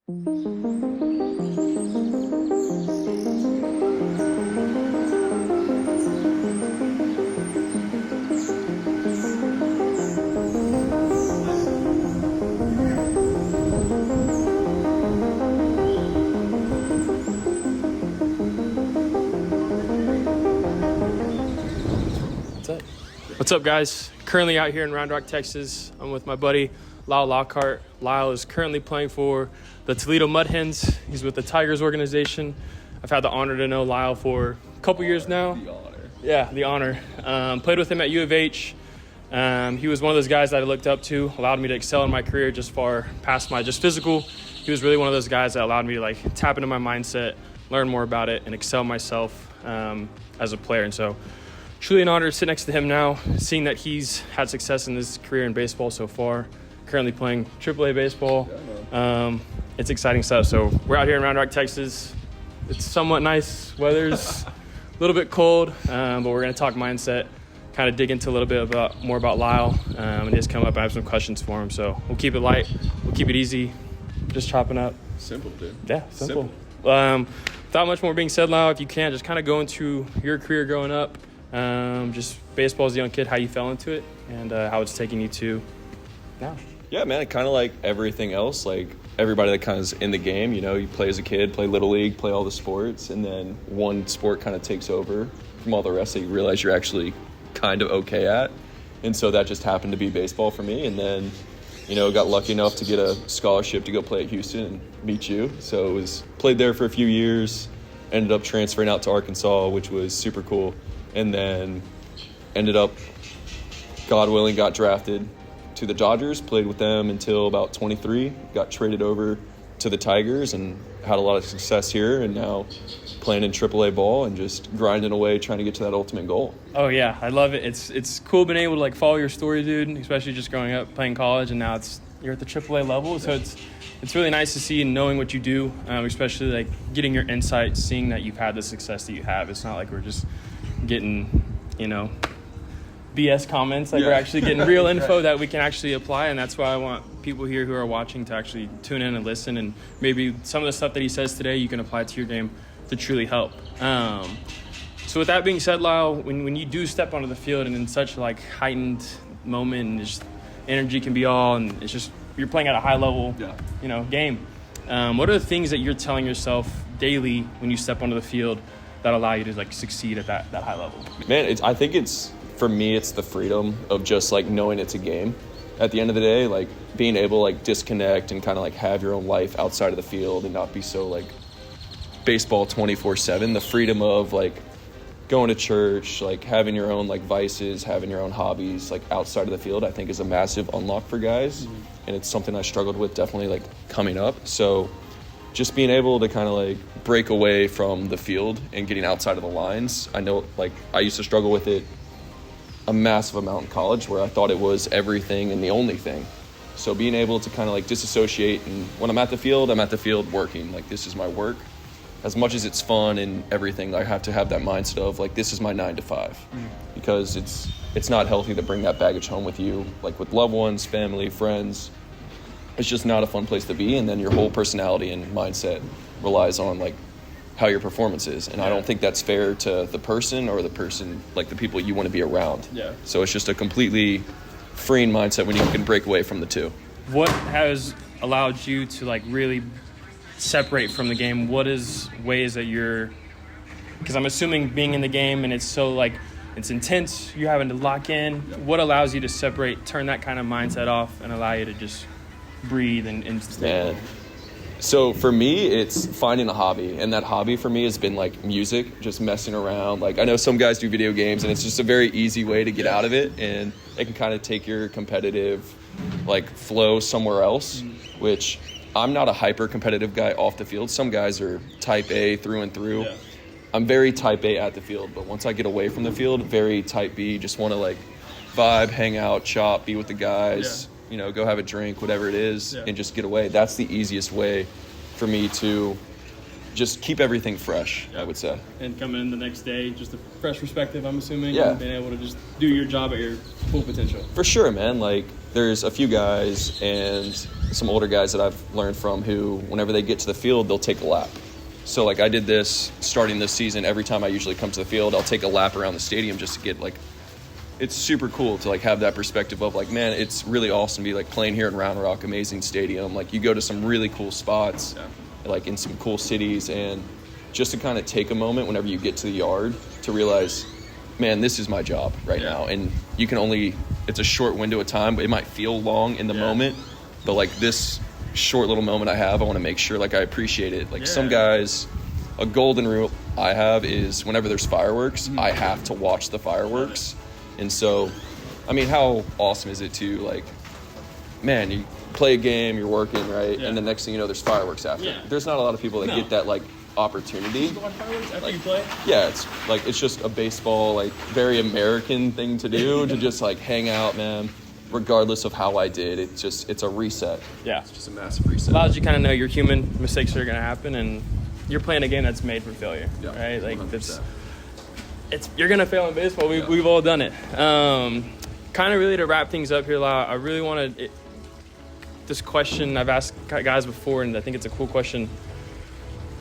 What's up, guys? Currently out here in Round Rock, Texas. I'm with my buddy, Lael Lockhart. Lael is currently playing for the Toledo Mud Hens. He's with the Tigers organization. I've had the honor to know Lael for a couple years now. The honor. Yeah, the honor. Played with him at U of H. He was one of those guys that I looked up to, allowed me to excel in my career just far past my just physical. He was really one of those guys that allowed me to tap into my mindset, learn more about it, and excel myself as a player. And so truly an honor to sit next to him now, seeing that he's had success in his career in baseball so far, currently playing AAA baseball. It's exciting stuff. So we're out here in Round Rock, Texas. It's somewhat nice. Weather's a little bit cold, but we're going to talk mindset, kind of dig into a little bit more about Lael, and just come up. I have some questions for him. So we'll keep it light. We'll keep it easy. Just chopping up. Simple, dude. Yeah, simple. Without much more being said, Lael, if you can, just kind of go into your career growing up, just baseball as a young kid, how you fell into it, and how it's taking you to now. Yeah, man, kind of like everything else, like everybody that kind of is in the game, you know, you play as a kid, play Little League, play all the sports, and then one sport kind of takes over from all the rest that you realize you're actually kind of okay at. And so that just happened to be baseball for me. And then, you know, got lucky enough to get a scholarship to go play at Houston and meet you. So played there for a few years, ended up transferring out to Arkansas, which was super cool. And then ended up, God willing, got drafted to the Dodgers, played with them until about 23, got traded over to the Tigers and had a lot of success here, and now playing in AAA ball and just grinding away trying to get to that ultimate goal. Oh yeah, I love it. It's cool being able to follow your story, dude, especially just growing up playing college, and now you're at the AAA level. So it's really nice to see and knowing what you do, especially getting your insights, seeing that you've had the success that you have. It's not like we're just getting, BS comments. We're actually getting real info that we can actually apply, and that's why I want people here who are watching to actually tune in and listen, and maybe some of the stuff that he says today you can apply to your game to truly help. So with that being said, Lael, when you do step onto the field and in such heightened moment, and just energy can be all, and it's just you're playing at a high level game, what are the things that you're telling yourself daily when you step onto the field that allow you to succeed at that high level? Man, I think for me, it's the freedom of just knowing it's a game. At the end of the day, being able to disconnect and kind of have your own life outside of the field and not be so baseball 24/7. The freedom of going to church, having your own vices, having your own hobbies outside of the field, I think is a massive unlock for guys. Mm-hmm. And it's something I struggled with definitely coming up. So just being able to kind of break away from the field and getting outside of the lines. I know I used to struggle with it a massive amount in college, where I thought it was everything and the only thing. So being able to kind of disassociate, and when I'm at the field working. This is my work. As much as it's fun and everything, I have to have that mindset of this is my 9 to 5, because it's not healthy to bring that baggage home with you, with loved ones, family, friends. It's just not a fun place to be, and then your whole personality and mindset relies on how your performance is. And I don't think that's fair to the person or the people you want to be around. Yeah. So it's just a completely freeing mindset when you can break away from the two. What has allowed you to really separate from the game? What is ways that because I'm assuming being in the game and it's so it's intense, you're having to lock in. Yeah. What allows you to separate, turn that kind of mindset off and allow you to just breathe and stay? Man. So for me, it's finding a hobby, and that hobby for me has been music, just messing around. I know some guys do video games, and it's just a very easy way to get out of it, and it can kind of take your competitive flow somewhere else, which I'm not a hyper competitive guy off the field. Some guys are type A through and through. Yeah. I'm very type A at the field, but once I get away from the field, very type B, just want to vibe, hang out, chop, be with the guys. Yeah. Go have a drink, whatever it is, and just get away. That's the easiest way for me to just keep everything fresh, I would say. And coming in the next day, just a fresh perspective, I'm assuming. Yeah. And being able to just do your job at your full potential. For sure, man. there's a few guys and some older guys that I've learned from who, whenever they get to the field, they'll take a lap. So, like, I did this starting this season. Every time I usually come to the field, I'll take a lap around the stadium just to get, like, it's super cool to, like, have that perspective of, like, man, it's really awesome to be, like, playing here in Round Rock, amazing stadium. Like, you go to some really cool spots, like, in some cool cities, and just to kind of take a moment whenever you get to the yard to realize, man, this is my job right now. And you can only, it's a short window of time, but it might feel long in the moment. But, like, this short little moment I have, I want to make sure, like, I appreciate it. Like, some guys, a golden rule I have is whenever there's fireworks, I have to watch the fireworks. And so, I mean, how awesome is it to, like, man, you play a game, you're working, right? And the next thing you know, there's fireworks after. There's not a lot of people that get that, like, opportunity. After you play? Yeah, it's like, it's just a baseball, like, very American thing to do, to just, like, hang out, man. Regardless of how I did, it's a reset. Yeah. It's just a massive reset. Allows you kind of know you're human, mistakes are going to happen, and you're playing a game that's made for failure, right? Like, 100%. You're going to fail in baseball. We've all done it. Kind of really to wrap things up here, Lael, I really want to, this question I've asked guys before, and I think it's a cool question.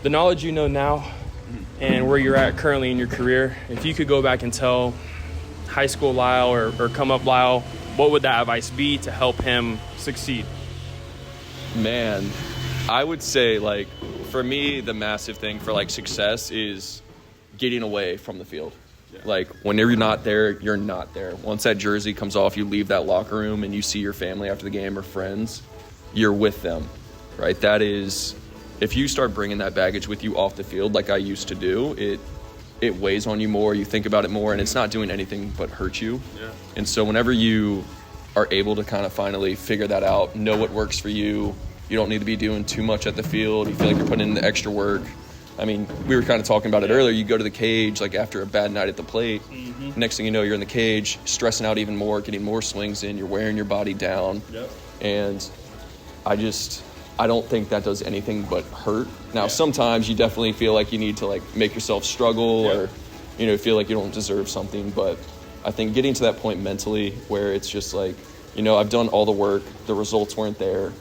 The knowledge you know now and where you're at currently in your career, if you could go back and tell high school Lael or come up Lael, what would that advice be to help him succeed? Man, I would say, like, for me, the massive thing for, like, success is getting away from the field. Like, when you're not there, you're not there. Once that jersey comes off, you leave that locker room and you see your family after the game or friends, you're with them, right? That is, if you start bringing that baggage with you off the field like I used to do, it weighs on you more, you think about it more, and it's not doing anything but hurt you. And so whenever you are able to kind of finally figure that out, know what works for you, you don't need to be doing too much at the field, you feel like you're putting in the extra work. I mean, we were kind of talking about it earlier, you go to the cage, like, after a bad night at the plate, next thing you know, you're in the cage, stressing out even more, getting more swings in, you're wearing your body down, and I don't think that does anything but hurt. Now, sometimes you definitely feel like you need to, like, make yourself struggle or, you know, feel like you don't deserve something. But I think getting to that point mentally where it's just like, you know, I've done all the work, the results weren't there,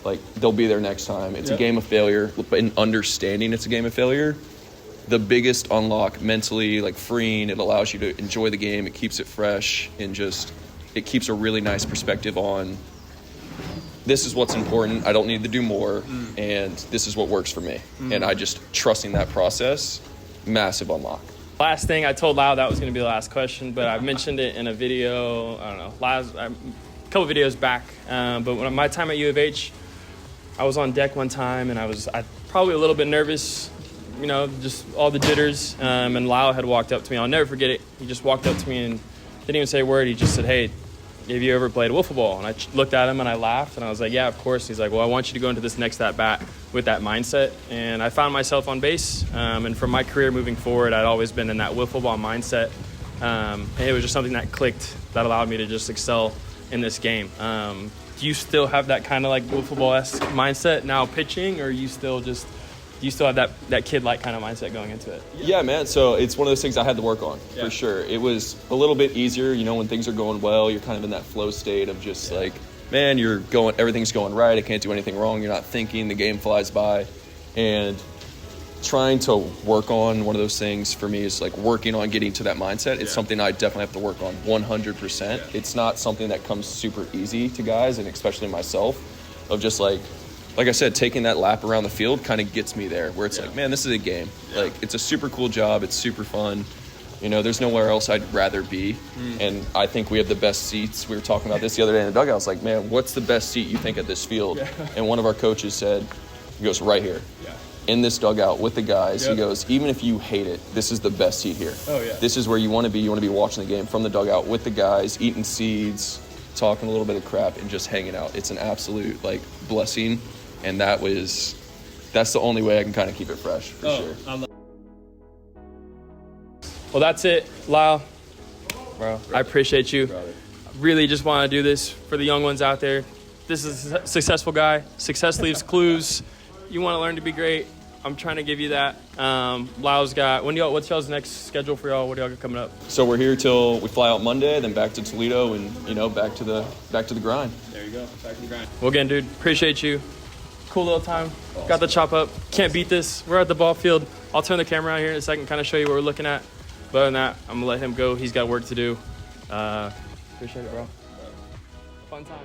like, they'll be there next time. It's a game of failure, but in understanding it's a game of failure, the biggest unlock mentally, like, freeing, it allows you to enjoy the game, it keeps it fresh, and just, it keeps a really nice perspective on, this is what's important, I don't need to do more, and this is what works for me. And I just trusting that process, massive unlock. Last thing, I told Lael that was going to be the last question, but I mentioned it in a video, I don't know, a couple videos back. But when my time at U of H, I was on deck one time, and I probably a little bit nervous, you know, just all the jitters. And Lael had walked up to me. I'll never forget it. He just walked up to me and didn't even say a word. He just said, "Hey, have you ever played wiffle ball?" And I looked at him and I laughed, and I was like, "Yeah, of course." He's like, "Well, I want you to go into this next at-bat with that mindset." And I found myself on base. And from my career moving forward, I'd always been in that wiffle ball mindset. And it was just something that clicked that allowed me to just excel in this game. Do you still have that kind of like wiffle ball-esque mindset now pitching, or do you still have that kid-like kind of mindset going into it? Yeah, man. So it's one of those things I had to work on, for sure. It was a little bit easier, you know, when things are going well, you're kind of in that flow state of just like, man, everything's going right, I can't do anything wrong, you're not thinking, the game flies by. And trying to work on one of those things for me is like working on getting to that mindset. It's something I definitely have to work on 100%. It's not something that comes super easy to guys, and especially myself, of just like I said, taking that lap around the field kind of gets me there, where it's like, man, this is a game. Like, it's a super cool job. It's super fun. You know, there's nowhere else I'd rather be. And I think we have the best seats. We were talking about this the other day in the dugout. I was like, man, what's the best seat you think at this field? And one of our coaches said, he goes, right here. In this dugout with the guys. He goes, even if you hate it, this is the best seat here. This is where you want to be. You want to be watching the game from the dugout with the guys, eating seeds, talking a little bit of crap, and just hanging out. It's an absolute, like, blessing. And that's the only way I can kind of keep it fresh, for sure. Well, that's it, Lael. Bro, I appreciate you. Really just want to do this for the young ones out there. This is a successful guy. Success leaves clues. You want to learn to be great. I'm trying to give you that. Lael's got, what's y'all's next schedule for y'all? What do y'all got coming up? So we're here till we fly out Monday, then back to Toledo, and back to the grind. There you go, back to the grind. Well, again, dude, appreciate you. Cool little time. Awesome. Got the chop up. Can't beat this. We're at the ball field. I'll turn the camera out here in a second, kind of show you what we're looking at. But other than that, I'm gonna let him go. He's got work to do. Appreciate it, bro. Fun time.